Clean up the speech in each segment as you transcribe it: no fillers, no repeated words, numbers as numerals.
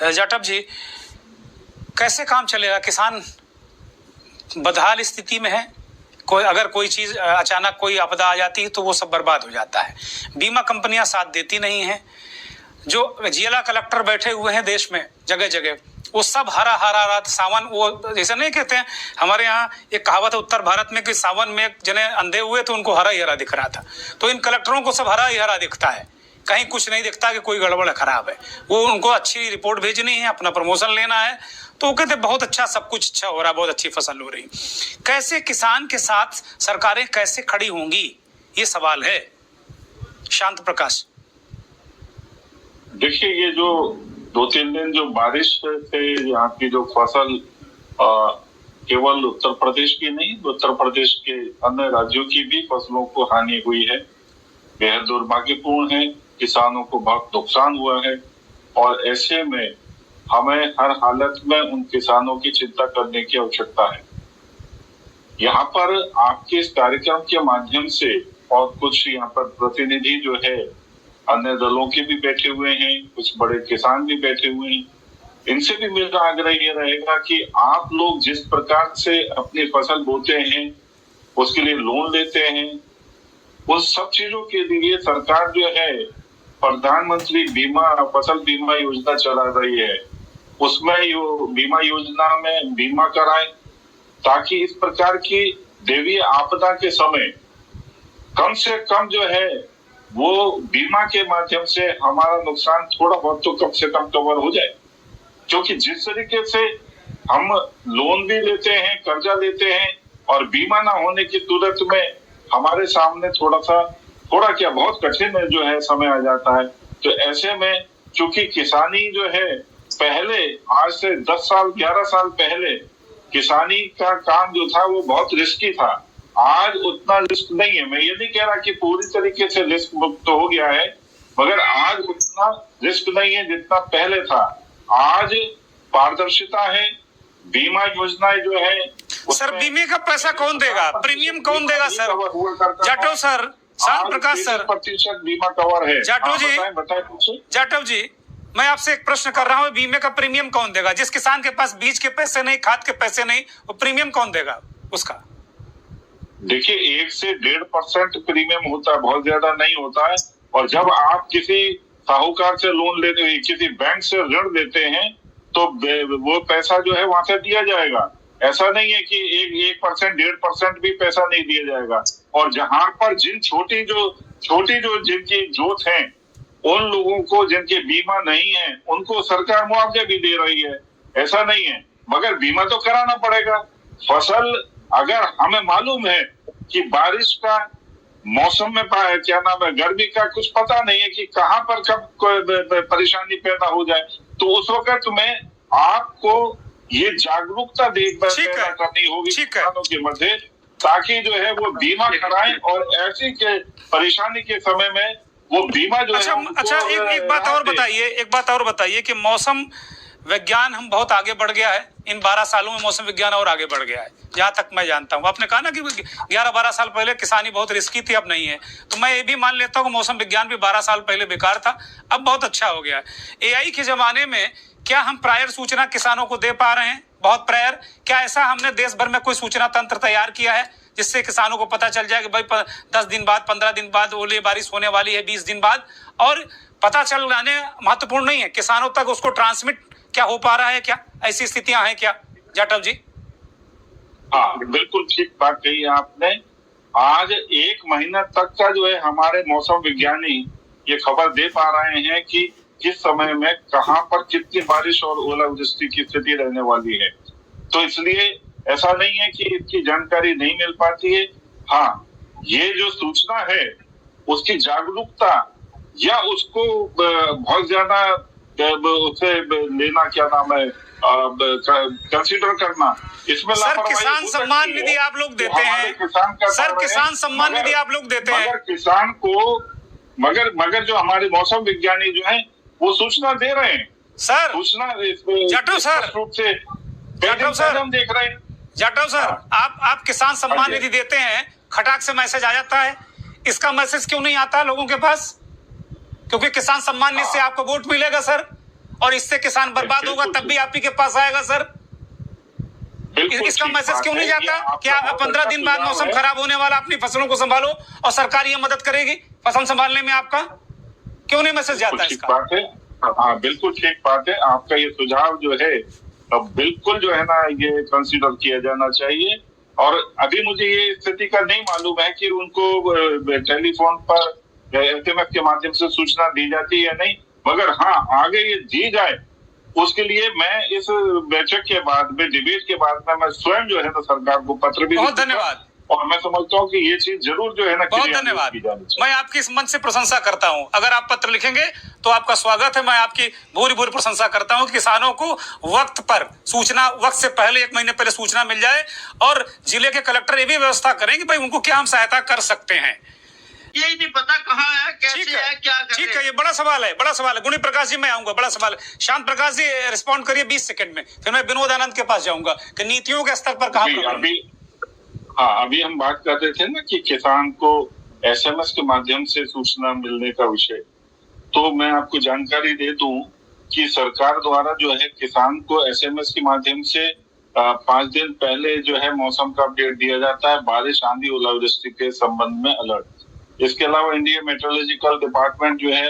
जाटव जी, कैसे काम चलेगा? किसान बदहाल स्थिति में है। अगर कोई चीज अचानक कोई आपदा आ जाती है तो वो सब बर्बाद हो जाता है। बीमा कंपनियां साथ देती नहीं हैं। जो जिला कलेक्टर बैठे हुए हैं देश में जगह जगह, वो सब हरा हरा रात सावन, वो जैसे नहीं कहते हैं हमारे यहाँ एक कहावत है उत्तर भारत में कि सावन में एक जने अंधे हुए तो उनको हरा ही हरा दिख रहा था। तो इन कलेक्टरों को सब हरा ही हरा दिखता है, कहीं कुछ नहीं दिखता कि कोई गड़बड़ खराब है। वो उनको अच्छी रिपोर्ट भेजनी है, अपना प्रमोशन लेना है, तो वो कहते बहुत अच्छा, सब कुछ अच्छा हो रहा, बहुत अच्छी फसल हो रही। कैसे किसान के साथ सरकारें कैसे खड़ी होंगी, ये सवाल है। शांत प्रकाश। देखिए, ये जो 2-3 दिन जो बारिश से यहाँ की जो फसल केवल उत्तर प्रदेश की नहीं, उत्तर प्रदेश के अन्य राज्यों की भी फसलों को हानि हुई है, बेहद दुर्भाग्यपूर्ण है। किसानों को बहुत नुकसान हुआ है और ऐसे में हमें हर हालत में उन किसानों की चिंता करने की आवश्यकता है। यहाँ पर आपके इस कार्यक्रम के माध्यम से और कुछ यहाँ पर प्रतिनिधि जो है अन्य दलों के भी बैठे हुए हैं, कुछ बड़े किसान भी बैठे हुए हैं, इनसे भी मेरा आग्रह ये रहेगा कि आप लोग जिस प्रकार से अपनी फसल बोते हैं, उसके लिए लोन लेते हैं, उस सब चीजों के लिए सरकार जो है प्रधानमंत्री फसल बीमा योजना चला रही है। उसमें बीमा योजना में बीमा कराएं ताकि इस प्रकार की दैवीय आपदा के समय कम से कम जो है वो बीमा के माध्यम से हमारा नुकसान थोड़ा बहुत तो कम से कम कवर हो जाए। क्योंकि जिस तरीके से हम लोन भी लेते हैं, कर्जा लेते हैं और बीमा ना होने की सूरत में हमारे सामने थोड़ा क्या बहुत कठिन जो है समय आ जाता है। तो ऐसे में चूंकि किसानी जो है पहले, आज से 10 साल 11 साल पहले किसानी का काम जो था वो बहुत रिस्की था। आज उतना रिस्क नहीं है। मैं ये नहीं कह रहा कि पूरी तरीके से रिस्क मुक्त हो गया है, मगर आज उतना रिस्क नहीं है जितना पहले था। आज पारदर्शिता है, बीमा योजनाएं जो है। सर, बीमे का पैसा कौन देगा? प्रीमियम कौन देगा सर? जाटव सर, शांत प्रकाश सर, 30% बीमा कवर है। जाटव जी, जाटव जी, मैं आपसे एक प्रश्न कर रहा हूँ, बीमे का प्रीमियम कौन देगा? जिस किसान के पास बीज के पैसे नहीं, खाद के पैसे नहीं, वो प्रीमियम कौन देगा उसका? देखिए, 1 से 1.5% प्रीमियम होता है, बहुत ज्यादा नहीं होता है। और जब आप किसी साहूकार से लोन लेते हैं, किसी बैंक से ऋण लेते हैं, तो वो पैसा जो है वहां से दिया जाएगा। ऐसा नहीं है कि 1% 1.5% भी पैसा नहीं दिया जाएगा। और जहां पर छोटी जो जिनकी जोत है, उन लोगों को जिनके बीमा नहीं है, उनको सरकार मुआवजा भी दे रही है। ऐसा नहीं है, मगर बीमा तो कराना पड़ेगा। फसल अगर हमें मालूम है कि बारिश का मौसम में क्या नाम है, गर्मी का कुछ पता नहीं है कि कहां पर कब परेशानी पैदा हो जाए, तो उस वक्त में आपको ये जागरूकता पैदा करनी होगी किसानों के मध्य, ताकि जो है वो बीमा कराएं और ऐसी के परेशानी के समय में वो बीमा जो है। अच्छा, एक बात और बताइए कि मौसम विज्ञान हम बहुत आगे बढ़ गया है। इन 12 सालों में मौसम विज्ञान और आगे बढ़ गया है, जहां तक मैं जानता हूं। आपने कहा ना कि 11-12 साल पहले किसानी बहुत रिस्की थी, अब नहीं है। तो मैं ये भी मान लेता हूं कि मौसम विज्ञान भी 12 साल पहले बेकार था, अब बहुत अच्छा हो गया है। AI के जमाने में क्या हम प्रायर सूचना किसानों को दे पा रहे हैं? बहुत प्रायर। क्या ऐसा हमने देश भर में कोई सूचना तंत्र तैयार किया है जिससे किसानों को पता चल जाए कि भाई 10 दिन बाद, 15 दिन बाद ओले बारिश होने वाली है, 20 दिन बाद, और पता चल जाने महत्वपूर्ण नहीं है, किसानों तक उसको ट्रांसमिट क्या हो पा रहा है? क्या ऐसी स्थितियां हैं क्या जाटव जी? हाँ, बिल्कुल ठीक बात कही आपने। आज 1 महीना तक का जो है हमारे मौसम विज्ञानी ये खबर दे पा रहे हैं कि किस समय में कहां पर कितनी बारिश और ओलावृष्टि की स्थिति रहने वाली है। तो इसलिए ऐसा नहीं है कि इसकी जानकारी नहीं मिल पाती है। हाँ, ये जो सूचना है उसकी जागरूकता या उसको बहुत ज्यादा उसे लेना, क्या नाम है, कंसीडर करना, इसमें सर किसान सम्मान निधि आप लोग देते हैं। सर किसान सम्मान निधि आप लोग देते हैं, मगर किसान को मगर जो हमारे मौसम विज्ञानी जो हैं वो सूचना दे रहे हैं। सर सूचना जाटव सर, जाटव सर हम देख रहे हैं। जाटव सर, आप किसान सम्मान निधि देते हैं, खटाक से मैसेज आ जाता है, इसका मैसेज क्यों नहीं आता लोगों के पास? क्योंकि किसान सम्मान निधि से आपको वोट मिलेगा सर, और इससे किसान बर्बाद होगा तब भी आप ही के पास आएगा सर। इसका मैसेज क्यों नहीं जाता कि आप 15 दिन बाद मौसम खराब होने वाला, अपनी फसलों को संभालो और सरकार ये मदद करेगी फसल संभालने में? आपका क्यों नहीं मैसेज जाता इसका? बात है, हाँ बिल्कुल ठीक बात है। आपका ये सुझाव जो है बिल्कुल जो है ना ये कंसीडर किया जाना चाहिए। और अभी मुझे ये स्थिति का नहीं मालूम है कि उनको टेलीफोन पर SMS के माध्यम से सूचना दी जाती है या नहीं, मगर हाँ आगे ये दी जाए उसके लिए मैं इस बैठक के बाद में, डिबेट के बाद में मैं स्वयं जो है ना सरकार को पत्र भी, बहुत धन्यवाद। और मैं समझता हूँ कि ये चीज जरूर जो है ना, बहुत धन्यवाद। मैं आपकी इस मन से प्रशंसा करता हूँ। अगर आप पत्र लिखेंगे तो आपका स्वागत है। मैं आपकी भूरी भूरी प्रशंसा करता हूँ कि किसानों को वक्त पर सूचना, वक्त से पहले 1 महीने पहले सूचना मिल जाए और जिले के कलेक्टर ये भी व्यवस्था करें कि भाई उनको क्या हम सहायता कर सकते हैं। यही नहीं पता कहाँ है, कैसे है, क्या कर ठीक है, ये बड़ा सवाल है, बड़ा सवाल है। गुणी प्रकाश जी मैं आऊंगा, बड़ा सवाल है। शांत प्रकाश जी रिस्पॉन्ड करिए 20 सेकंड में, फिर मैं विनोद आनंद के पास जाऊंगा कि नीतियों के स्तर पर कहाँ। अभी हम बात कर रहे थे ना कि किसान को SMS के माध्यम से सूचना मिलने का विषय, तो मैं आपको जानकारी दे दूं कि सरकार द्वारा जो है किसान को SMS के माध्यम से 5 दिन पहले जो है मौसम का अपडेट दिया जाता है, बारिश, आंधी, ओलावृष्टि के संबंध में अलर्ट। इसके अलावा इंडिया मेट्रोलॉजिकल डिपार्टमेंट जो है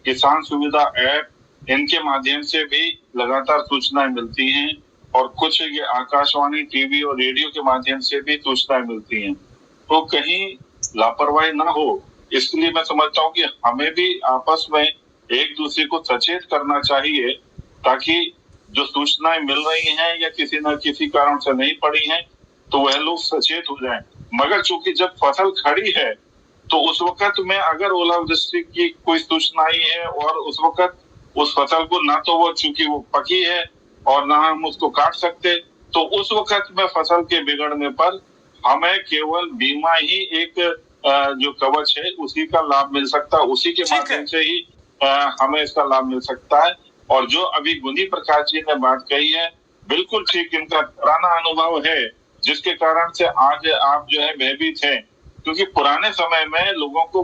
किसान सुविधा ऐप, इनके माध्यम से भी लगातार सूचनाएं मिलती हैं और कुछ ये आकाशवाणी, टीवी और रेडियो के माध्यम से भी सूचनाएं मिलती हैं। तो कहीं लापरवाही ना हो, इसके लिए मैं समझता हूँ कि हमें भी आपस में एक दूसरे को सचेत करना चाहिए ताकि जो सूचनाएं मिल रही हैं या किसी न किसी कारण से नहीं पड़ी हैं तो वह लोग सचेत हो जाएं। मगर चूंकि जब फसल खड़ी है तो उस वक्त में अगर ओलावृष्टि की कोई सूचना आई है और उस वक्त उस फसल को ना तो वो चूंकि वो पकी है और ना हम उसको काट सकते, तो उस वक्त में फसल के बिगड़ने पर हमें केवल बीमा ही एक जो कवच है उसी का लाभ मिल सकता है, उसी के माध्यम से ही हमें इसका लाभ मिल सकता है। और जो अभी गुनी प्रकाश जी ने बात कही है बिल्कुल ठीक, इनका पुराना अनुभव है जिसके कारण से आज आप जो है भयभीत हैं, क्योंकि पुराने समय में लोगों को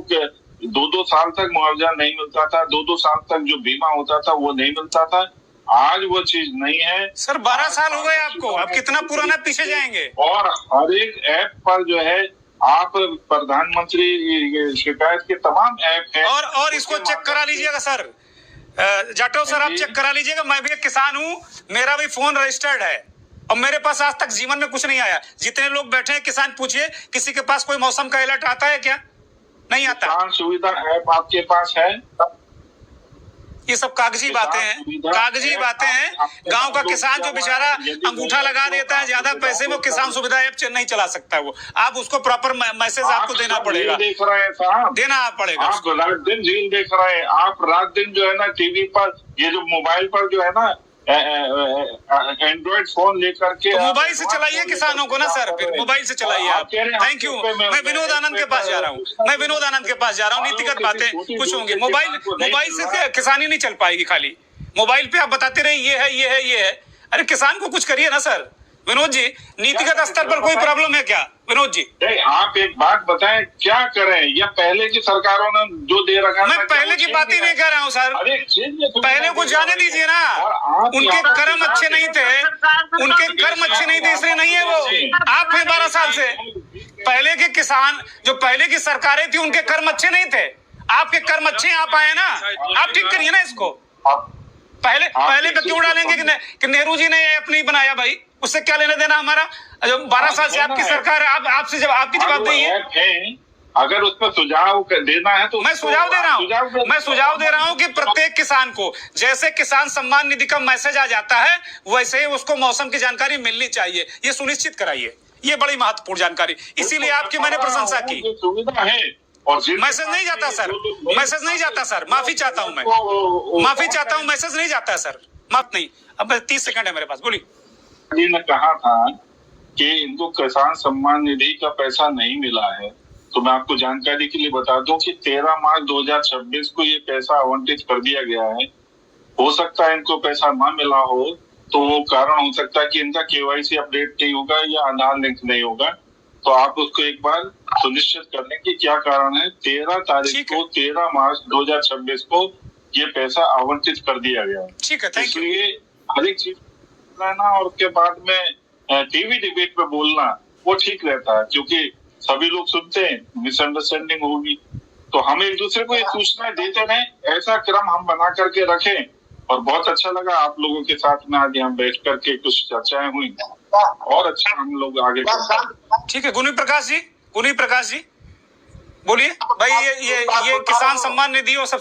2-2 साल तक मुआवजा नहीं मिलता था, 2-2 साल तक जो बीमा होता था वो नहीं मिलता था। आज वो चीज नहीं है सर। 12 साल हो गए आपको, अब कितना पुराना पीछे जाएंगे। और हर एक ऐप पर जो है आप प्रधानमंत्री शिकायत के तमाम ऐप हैं और इसको चेक करा लीजिएगा सर। जाटव सर आप चेक करा लीजिएगा। मैं भी एक किसान हूँ, मेरा भी फोन रजिस्टर्ड है और मेरे पास आज तक जीवन में कुछ नहीं आया। जितने लोग बैठे हैं किसान, पूछिए किसी के पास कोई मौसम का अलर्ट आता है क्या? नहीं आता। किसान सुविधा ऐप आपके पास है? ये सब कागजी बातें हैं, कागजी बातें हैं। गांव का किसान जो बेचारा अंगूठा लगा देता है ज्यादा पैसे, वो किसान सुविधा ऐप नहीं चला सकता। वो आप उसको प्रॉपर मैसेज आपको देना पड़ेगा, देख रहे हैं साहब, देना पड़ेगा। आप रात दिन रील देख रहे हैं, आप रात दिन जो है ना टीवी पर, ये जो मोबाइल पर जो है ना एंड्रॉइड फोन लेकर के, तो मोबाइल से चलाइए किसानों को ना सर, फिर मोबाइल से चलाइए आप। Thank you. मैं विनोद आनंद के पास जा रहा हूँ, मैं विनोद आनंद के पास जा रहा हूँ। नीतिगत बातें कुछ होंगी। मोबाइल से किसानी नहीं चल पाएगी। खाली मोबाइल पे आप बताते रहे ये है, ये है, ये है। अरे किसान को कुछ करिए ना सर। विनोद जी, नीतिगत स्तर पर कोई प्रॉब्लम है क्या विनोद जी? नहीं, आप एक बात बताएं, क्या करें? या पहले की सरकारों ने जो दे रखा, मैं पहले की बात ही नहीं कर रहा हूँ सर। पहले को जाने दीजिए ना, उनके कर्म अच्छे नहीं थे, उनके कर्म अच्छे नहीं थे इसलिए नहीं है वो। आप हैं 12 साल से। पहले के किसान, जो पहले की सरकारें थी, उनके कर्म अच्छे नहीं थे। आपके कर्म अच्छे, आप आए ना, आप ठीक करिए ना इसको। पहले पे क्यों डालेंगे कि नेहरू जी ने अपनी बनाया? भाई उससे क्या लेना देना हमारा? जो 12 साल से आपकी सरकार है, आपसे जब आपकी जवाबदेही है। अगर उस पर सुझाव देना है तो मैं सुझाव दे रहा हूँ कि प्रत्येक किसान को जैसे किसान सम्मान निधि का मैसेज आ जाता है वैसे ही उसको मौसम की जानकारी मिलनी चाहिए। ये सुनिश्चित कराइए, ये बड़ी महत्वपूर्ण जानकारी, इसीलिए आपकी मैंने प्रशंसा की। सुविधा है और मैसेज नहीं जाता सर, मैसेज नहीं जाता सर। माफी चाहता हूँ, मैं माफी चाहता हूँ, मैसेज नहीं जाता है सर। माफ नहीं। अब 30 सेकंड है मेरे पास, बोलिए। जी ने कहा था कि इनको किसान सम्मान निधि का पैसा नहीं मिला है, तो मैं आपको जानकारी के लिए बता दूं कि 13 मार्च 2026 को ये पैसा आवंटित कर दिया गया है। हो सकता है इनको पैसा ना मिला हो, तो वो कारण हो सकता है कि इनका KYC अपडेट नहीं होगा या आधार लिंक नहीं होगा। तो आप उसको एक बार सुनिश्चित कर लें कि क्या कारण है। 13 तारीख को, 13 मार्च 2026 को ये पैसा आवंटित कर दिया गया है। ठीक है, थैंक यू। इसलिए हर एक चीज रहना और उसके बाद में टीवी डिबेट में बोलना वो ठीक रहता है, क्योंकि सभी लोग सुनते हैं, मिसअंडरस्टैंडिंग होगी। तो हम एक दूसरे को ये सूचना देते रहे, ऐसा क्रम हम बना करके रखें। और बहुत अच्छा लगा आप लोगों के साथ में आज यहाँ बैठ करके कुछ चर्चाएं हुई, और अच्छा हम लोग आगे ठीक है, गुनी प्रकाश जी बोलिए भाई, ये किसान सम्मान निधि और सब